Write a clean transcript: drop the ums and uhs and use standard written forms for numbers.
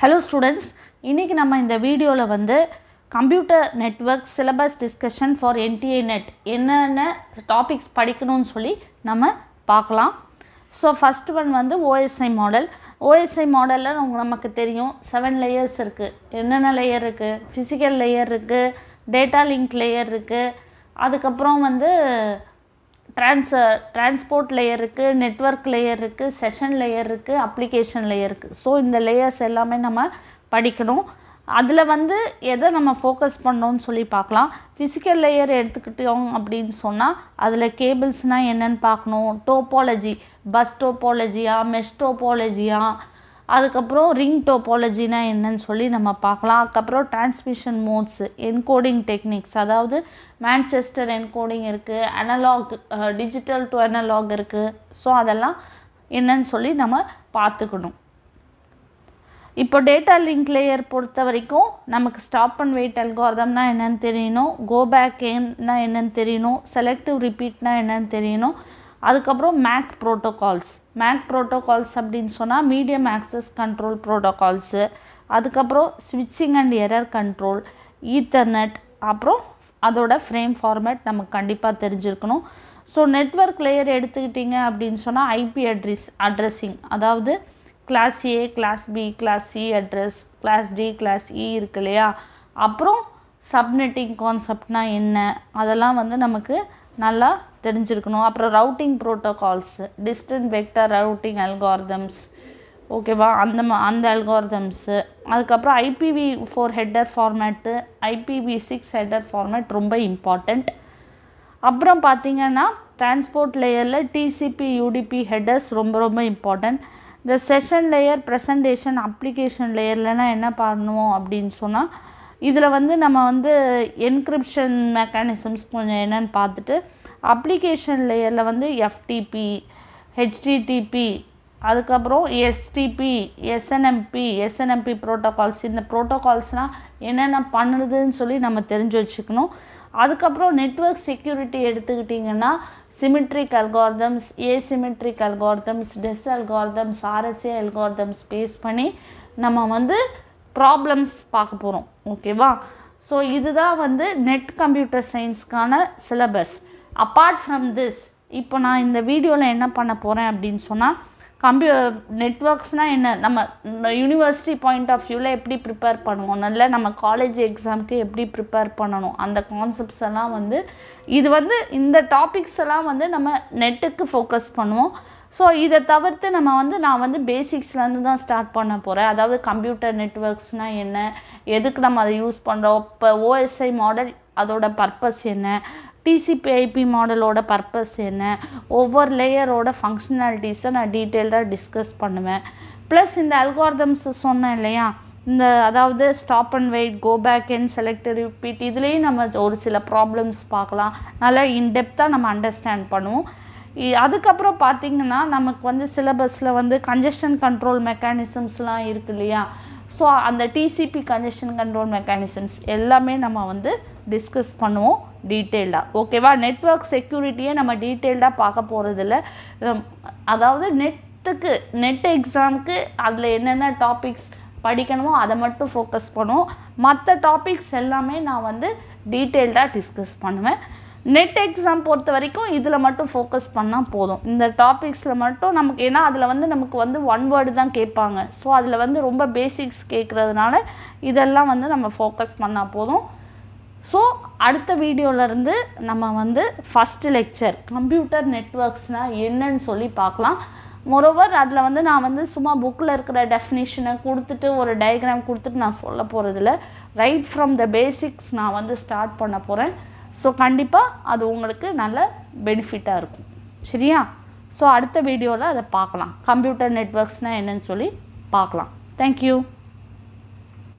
Hello students, இன்னைக்கு நம்ம இந்த வீடியோல வந்து computer network syllabus discussion for NTA NET என்னென்ன டாபிக்ஸ் படிக்கணும்னு சொல்லி நம்ம பார்க்கலாம். ஸோ ஃபர்ஸ்ட் ஒன் வந்து OSI மாடல். OSI மாடலில் நமக்கு தெரியும் 7 லேயர்ஸ் இருக்குது. என்னென்ன லேயர் இருக்குது? ஃபிசிக்கல் லேயர் இருக்குது, டேட்டா லிங்க் லேயர் இருக்குது, அதுக்கப்புறம் வந்து டிரான்ஸ்போர்ட் லேயர் இருக்குது, நெட்வொர்க் லேயர் இருக்குது, செஷன் லேயர் இருக்குது, அப்ளிகேஷன் லேயர் இருக்குது. ஸோ இந்த லேயர்ஸ் எல்லாமே நம்ம படிக்கணும். அதில் வந்து எதை நம்ம ஃபோக்கஸ் பண்ணோன்னு சொல்லி பார்க்கலாம். ஃபிசிக்கல் லேயர் எடுத்துக்கிட்டோம் அப்படின்னு சொன்னால் அதில் கேபிள்ஸ்னால் என்னென்னு பார்க்கணும். டோபாலஜி, பஸ் டோபாலஜியா, மெஷ் டோபாலஜியா, அதுக்கப்புறம் ரிங் டோபாலஜினா என்னன்னு சொல்லி நம்ம பார்க்கலாம். அதுக்கப்புறம் டிரான்ஸ்மிஷன் மோட்ஸ், என்கோடிங் டெக்னிக்ஸ், அதாவது மான்செஸ்டர் என்கோடிங் இருக்குது, அனலாக் டிஜிட்டல் டு அனலாக் இருக்குது. ஸோ அதெல்லாம் என்னன்னு சொல்லி நம்ம பார்த்துக்கணும். இப்போ டேட்டா லிங்க் லேயர் பொறுத்த வரைக்கும் நமக்கு ஸ்டாப் அண்ட் வெயிட் அல்காரிதம்னா என்னென்னு தெரியணும், கோ பேக் ஏன்னா என்னென்னு தெரியணும், செலக்டிவ் ரிப்பீட்னா என்னென்னு தெரியணும். அதுக்கப்புறம் மேக் ப்ரோட்டோகால்ஸ் அப்படின்னு சொன்னால் மீடியம் ஆக்சஸ் கண்ட்ரோல் ப்ரோட்டோகால்ஸு, அதுக்கப்புறம் ஸ்விட்சிங் அண்ட் எரர் கண்ட்ரோல், ஈத்தர்நெட், அப்புறம் அதோட ஃப்ரேம் ஃபார்மேட் நமக்கு கண்டிப்பாக தெரிஞ்சிருக்கணும். ஸோ நெட்வொர்க் லேயர் எடுத்துக்கிட்டிங்க அப்படின்னு சொன்னால் ஐபி அட்ரஸிங், அதாவது class A, class B, class C address, class D, class E இருக்கு இல்லையா. அப்புறம் சப்நெட்டிங் கான்செப்ட்னா என்ன, அதெல்லாம் வந்து நமக்கு நல்லா தெரிஞ்சிருக்கணும். அப்புறம் routing protocols, distant vector routing algorithms, ஓகேவா, அந்த அல்காரிதம்ஸு. அதுக்கப்புறம் IPv4 header format, IPv6 header format ரொம்ப இம்பார்ட்டண்ட். அப்புறம் பார்த்திங்கன்னா டிரான்ஸ்போர்ட் லேயரில் TCP UDP ஹெட்டர்ஸ் ரொம்ப இம்பார்ட்டண்ட். இந்த செஷன் லேயர், ப்ரெசன்டேஷன், அப்ளிகேஷன் லேயர்லலாம் என்ன பண்ணுவோம் அப்படின்னு சொன்னால் இதில் வந்து நம்ம வந்து என்கிரிப்ஷன் மெக்கானிசம்ஸ் கொஞ்சம் என்னென்னு பார்த்துட்டு, அப்ளிகேஷன் லேயரில் வந்து FTP, HTTP, அதுக்கப்புறம் STP, SNMP ப்ரோட்டோகால்ஸ், இந்த ப்ரோட்டோகால்ஸ்னால் என்னென்ன பண்ணுறதுன்னு சொல்லி நம்ம தெரிஞ்சு வச்சுக்கணும். அதுக்கப்புறம் நெட்வொர்க் செக்யூரிட்டி எடுத்துக்கிட்டிங்கன்னா symmetric algorithms, asymmetric algorithms, DES algorithms, RSA algorithms base பண்ணி நம்ம வந்து ப்ராப்ளம்ஸ் பார்க்க போகிறோம், ஓகேவா. ஸோ இதுதான் வந்து நெட் கம்ப்யூட்டர் சயின்ஸ்க்கான சிலபஸ். அப்பார்ட் ஃப்ரம் திஸ், இப்போ நான் இந்த வீடியோவில் என்ன பண்ண போகிறேன் அப்படின்னு சொன்னால், நெட்வொர்க்ஸ்னால் என்ன, நம்ம யூனிவர்சிட்டி பாயிண்ட் ஆஃப் வியூவில் எப்படி ப்ரிப்பேர் பண்ணுவோம், நல்ல நம்ம காலேஜ் எக்ஸாமுக்கு எப்படி ப்ரிப்பேர் பண்ணணும், அந்த கான்செப்ட்ஸ் எல்லாம் வந்து இது வந்து இந்த டாபிக்ஸ் எல்லாம் வந்து நம்ம நெட்டுக்கு ஃபோக்கஸ் பண்ணுவோம். ஸோ இதை தவிர்த்து நான் வந்து பேசிக்ஸ்லேருந்து தான் ஸ்டார்ட் பண்ண போகிறேன். அதாவது கம்ப்யூட்டர் நெட்வொர்க்ஸ்னால் என்ன, எதுக்கு நம்ம அதை யூஸ் பண்ணுறோம், இப்போ OSI மாடல் அதோட பர்பஸ் என்ன, TCP/IP மாடலோட பர்பஸ் என்ன, ஒவ்வொரு லேயரோட ஃபங்க்ஷனாலிட்டிஸை நான் டீட்டெயில்டாக டிஸ்கஸ் பண்ணுவேன். ப்ளஸ் இந்த அல்காரிதம்ஸ் சொன்னேன் இல்லையா, இந்த அதாவது stop and wait, go back and selective repeat, இதுலேயும் நம்ம ஒரு சில ப்ராப்ளம்ஸ் பார்க்கலாம். நல்லா இன்டெப்த்தாக நம்ம அண்டர்ஸ்டாண்ட் பண்ணுவோம். அதுக்கப்புறம் பார்த்திங்கன்னா நமக்கு வந்து சிலபஸில் வந்து கன்ஜெஷன் கண்ட்ரோல் மெக்கானிசம்ஸ்லாம் இருக்கு இல்லையா. ஸோ அந்த TCP கன்ஜெஷன் கண்ட்ரோல் மெக்கானிசம்ஸ் எல்லாமே நம்ம வந்து டிஸ்கஸ் பண்ணுவோம் டீட்டெயில்டாக, ஓகேவா. நெட்வொர்க் செக்யூரிட்டியை நம்ம டீட்டெயில்டாக பார்க்க போகிறதில்ல. அதாவது நெட் எக்ஸாமுக்கு அதில் என்னென்ன டாபிக்ஸ் படிக்கணுமோ அதை மட்டும் ஃபோக்கஸ் பண்ணுவோம். மற்ற டாபிக்ஸ் எல்லாமே நான் வந்து டீட்டெயில்டாக டிஸ்கஸ் பண்ணுவேன். நெட் எக்ஸாம் பொறுத்த வரைக்கும் இதில் மட்டும் ஃபோக்கஸ் பண்ணால் போதும். இந்த டாபிக்ஸில் மட்டும் நமக்கு, ஏன்னா அதில் வந்து நமக்கு வந்து 1 வேர்டு தான் கேட்பாங்க. ஸோ அதில் வந்து ரொம்ப பேசிக்ஸ் கேட்குறதுனால இதெல்லாம் வந்து நம்ம ஃபோக்கஸ் பண்ணால் போதும். ஸோ அடுத்த வீடியோவிலேருந்து நம்ம வந்து ஃபஸ்ட்டு லெக்சர் கம்ப்யூட்டர் நெட்வொர்க்ஸ்னால் என்னன்னு சொல்லி பார்க்கலாம். மோரோவர் அதில் வந்து நான் வந்து சும்மா புக்கில் இருக்கிற டெஃபினிஷனை கொடுத்துட்டு ஒரு டயக்ராம் கொடுத்துட்டு நான் சொல்ல போகிறதில்ல. ரைட் ஃப்ரம் த பேசிக்ஸ் நான் வந்து ஸ்டார்ட் பண்ண போகிறேன். ஸோ கண்டிப்பாக அது உங்களுக்கு நல்ல பெனிஃபிட்டாக இருக்கும், சரியா. ஸோ அடுத்த வீடியோவில் அதை பார்க்கலாம், கம்ப்யூட்டர் நெட்வொர்க்ஸ்னால் என்னன்னு சொல்லி பார்க்கலாம். தேங்க்யூ.